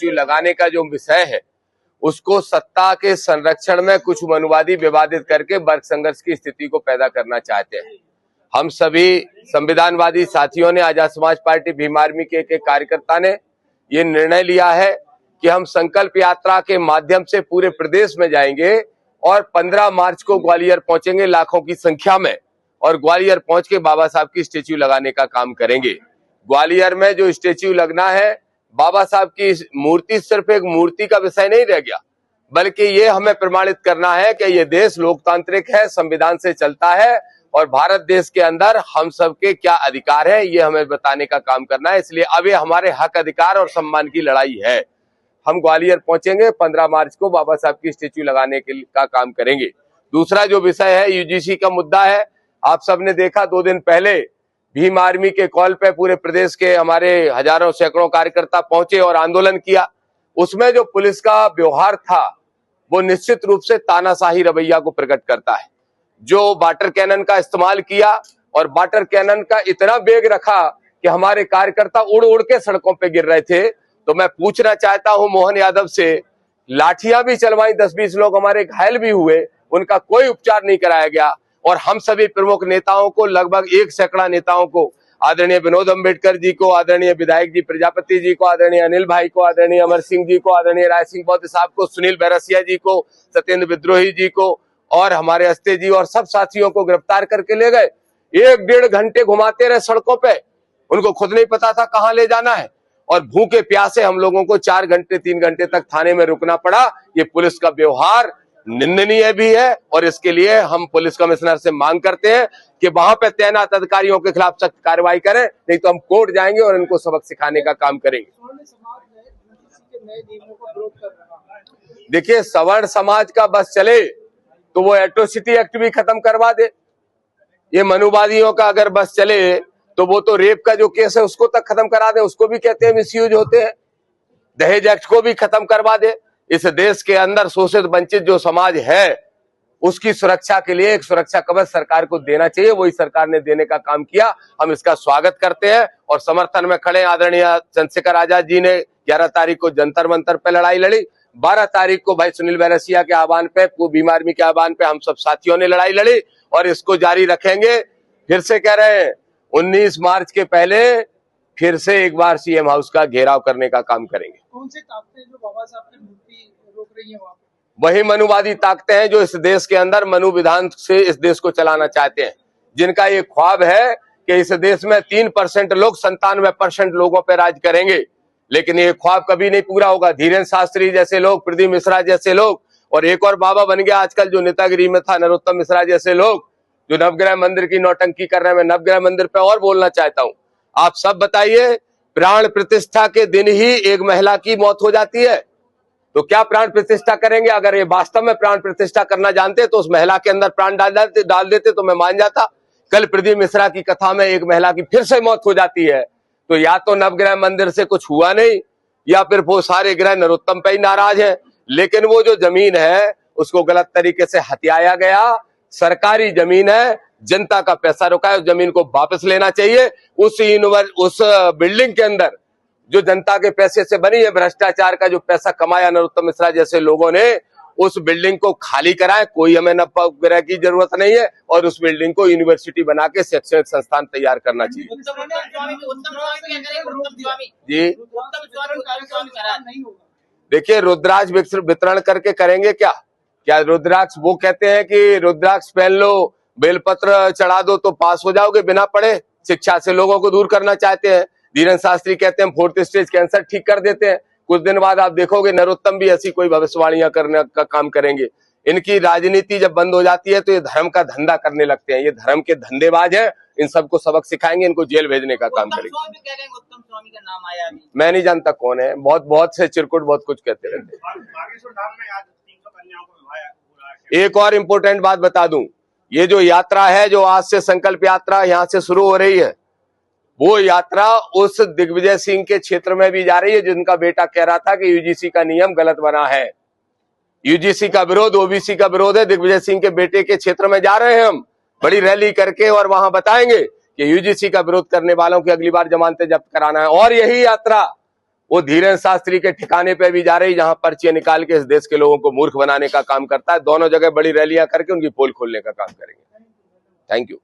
लगाने का जो विषय है उसको सत्ता के संरक्षण में कुछ मनुवादी विवादित करके वर्ग संघर्ष की स्थिति को पैदा करना चाहते हैं। हम सभी संविधानवादी साथियों ने, आजाद समाज पार्टी भीम आर्मी के एक कार्यकर्ता ने ये निर्णय लिया है कि हम संकल्प यात्रा के माध्यम से पूरे प्रदेश में जाएंगे और 15 मार्च को ग्वालियर पहुंचेंगे लाखों की संख्या में, और ग्वालियर पहुंच के बाबा साहब की स्टेच्यू लगाने का काम करेंगे। ग्वालियर में जो स्टेच्यू लगना है, बाबा साहब की मूर्ति सिर्फ एक मूर्ति का विषय नहीं रह गया, बल्कि ये हमें प्रमाणित करना है कि ये देश लोकतांत्रिक है, संविधान से चलता है और भारत देश के अंदर हम सबके क्या अधिकार है ये हमें बताने का काम करना है। इसलिए अब ये हमारे हक, अधिकार और सम्मान की लड़ाई है। हम ग्वालियर पहुंचेंगे, 15 मार्च को बाबा साहब की स्टेच्यू लगाने का काम करेंगे। दूसरा जो विषय है, यूजीसी का मुद्दा है। आप सबने देखा 2 दिन पहले भीम आर्मी के कॉल पे पूरे प्रदेश के हमारे हजारों सैकड़ों कार्यकर्ता पहुंचे और आंदोलन किया। उसमें जो पुलिस का व्यवहार था वो निश्चित रूप से तानाशाही रवैया को प्रकट करता है। जो वाटर कैनन का इस्तेमाल किया और वाटर कैनन का इतना वेग रखा कि हमारे कार्यकर्ता उड़ उड़ के सड़कों पे गिर रहे थे। तो मैं पूछना चाहता हूं मोहन यादव से, लाठियां भी चलवाई, 10-20 लोग हमारे घायल भी हुए, उनका कोई उपचार नहीं कराया गया। और हम सभी प्रमुख नेताओं को, लगभग 1 सैकड़ा नेताओं को, आदरणीय विनोद अम्बेडकर जी को, आदरणीय विधायक जी प्रजापति जी को, आदरणीय अनिल भाई को, आदरणीय अमर सिंह जी को, आदरणीय राय सिंह बौद्ध साहब को, सुनील बैरसिया जी को, सत्येंद्र विद्रोही जी को और हमारे अस्ते जी और सब साथियों को गिरफ्तार करके ले गए। 1-1.5 घंटे घुमाते रहे सड़कों पे, उनको खुद नहीं पता था कहां ले जाना है, और भूखे प्यासे हम लोगों को 4 घंटे 3 घंटे तक थाने में रुकना पड़ा। ये पुलिस का व्यवहार निंदनीय भी है और इसके लिए हम पुलिस कमिश्नर से मांग करते हैं कि वहां पे तैनात अधिकारियों के खिलाफ सख्त कार्रवाई करें, नहीं तो हम कोर्ट जाएंगे और इनको सबक सिखाने का काम करेंगे। देखिए, सवर्ण समाज का बस चले तो वो एट्रोसिटी एक्ट भी खत्म करवा दे। ये मनुवादियों का अगर बस चले तो वो तो रेप का जो केस है उसको तक खत्म करा दे, उसको भी कहते हैं मिसयूज होते हैं। दहेज एक्ट को भी खत्म करवा दे। इस देश के अंदर शोषित वंचित जो समाज है उसकी सुरक्षा के लिए एक सुरक्षा कवच सरकार को देना चाहिए, वही सरकार ने देने का काम किया। हम इसका स्वागत करते हैं और समर्थन में खड़े। आदरणीय चंद्रशेखर आजाद जी ने 11 तारीख को जंतर मंतर पे लड़ाई लड़ी, 12 तारीख को भाई सुनील बैरसिया के आह्वान पे, भीम आर्मी के आह्वान पे हम सब साथियों ने लड़ाई लड़ी और इसको जारी रखेंगे। फिर से कह रहे हैं 19 मार्च के पहले फिर से एक बार सीएम हाउस का घेराव करने का काम करेंगे। कौन से ताकतें जो बाबा साहब की मूर्ति रोक रही है वहां पे? वही मनुवादी ताकतें हैं जो इस देश के अंदर मनु विधान से इस देश को चलाना चाहते हैं, जिनका ये ख्वाब है कि इस देश में 3% लोग 97% लोगों पर राज करेंगे। लेकिन ये ख्वाब कभी नहीं पूरा होगा। धीरेन्द्र शास्त्री जैसे लोग, प्रदीप मिश्रा जैसे लोग, और एक और बाबा बन गया आजकल जो नेतागिरी में था, नरोत्तम मिश्रा जैसे लोग जो नवग्रह मंदिर की नौटंकी कर रहे हैं। मैं नवग्रह मंदिर पे और बोलना चाहता हूं। आप सब बताइए, प्राण प्रतिष्ठा के दिन ही एक महिला की मौत हो जाती है, तो क्या प्राण प्रतिष्ठा करेंगे? अगर ये वास्तव में प्राण प्रतिष्ठा करना जानते तो उस महिला के अंदर प्राण डाल देते तो मैं मान जाता। कल प्रदीप मिश्रा की कथा में एक महिला की फिर से मौत हो जाती है, तो या तो नवग्रह मंदिर से कुछ हुआ नहीं, या फिर वो सारे ग्रह नरोत्तम पे ही नाराज है। लेकिन वो जो जमीन है उसको गलत तरीके से हथियाया गया, सरकारी जमीन है, जनता का पैसा रुका है, उस जमीन को वापस लेना चाहिए। उस बिल्डिंग के अंदर जो जनता के पैसे से बनी है, भ्रष्टाचार का जो पैसा कमाया नरोत्तम मिश्रा जैसे लोगों ने, उस बिल्डिंग को खाली कराए। कोई हमें नवग्रह की जरूरत नहीं है और उस बिल्डिंग को यूनिवर्सिटी बना के शैक्षणिक संस्थान तैयार करना चाहिए। जी देखिए, रुद्राक्ष वितरण करके करेंगे क्या रुद्राक्ष? वो कहते हैं कि रुद्राक्ष पहन लो, बेलपत्र चढ़ा दो तो पास हो जाओगे बिना पढ़े। शिक्षा से लोगों को दूर करना चाहते हैं। धीरेन्द्र शास्त्री कहते हैं 4th स्टेज कैंसर ठीक कर देते हैं। कुछ दिन बाद आप देखोगे नरोत्तम भी ऐसी कोई भविष्यवाणियां करने का काम करेंगे। इनकी राजनीति जब बंद हो जाती है तो ये धर्म का धंधा करने लगते हैं। ये धर्म के धंधेबाज हैं। इन सबको सबक सिखाएंगे, इनको जेल भेजने का काम करेंगे। उत्तम स्वामी का नाम आया अभी। मैं नहीं जानता कौन है, बहुत से चिरकुट बहुत कुछ कहते रहते हैं। एक और इम्पोर्टेंट बात बता दूं, ये जो यात्रा है, जो आज से संकल्प यात्रा यहाँ से शुरू हो रही है, वो यात्रा उस दिग्विजय सिंह के क्षेत्र में भी जा रही है जिनका बेटा कह रहा था कि यूजीसी का नियम गलत बना है। यूजीसी का विरोध, ओबीसी का विरोध है। दिग्विजय सिंह के बेटे के क्षेत्र में जा रहे हैं हम बड़ी रैली करके, और वहां बताएंगे कि यूजीसी का विरोध करने वालों की अगली बार जमानतें जब्त कराना है। और यही यात्रा वो धीरेन्द्र शास्त्री के ठिकाने पे भी जा रही, जहां पर्चे निकाल के इस देश के लोगों को मूर्ख बनाने का काम करता है। दोनों जगह बड़ी रैलियां करके उनकी पोल खोलने का काम करेंगे। Thank you.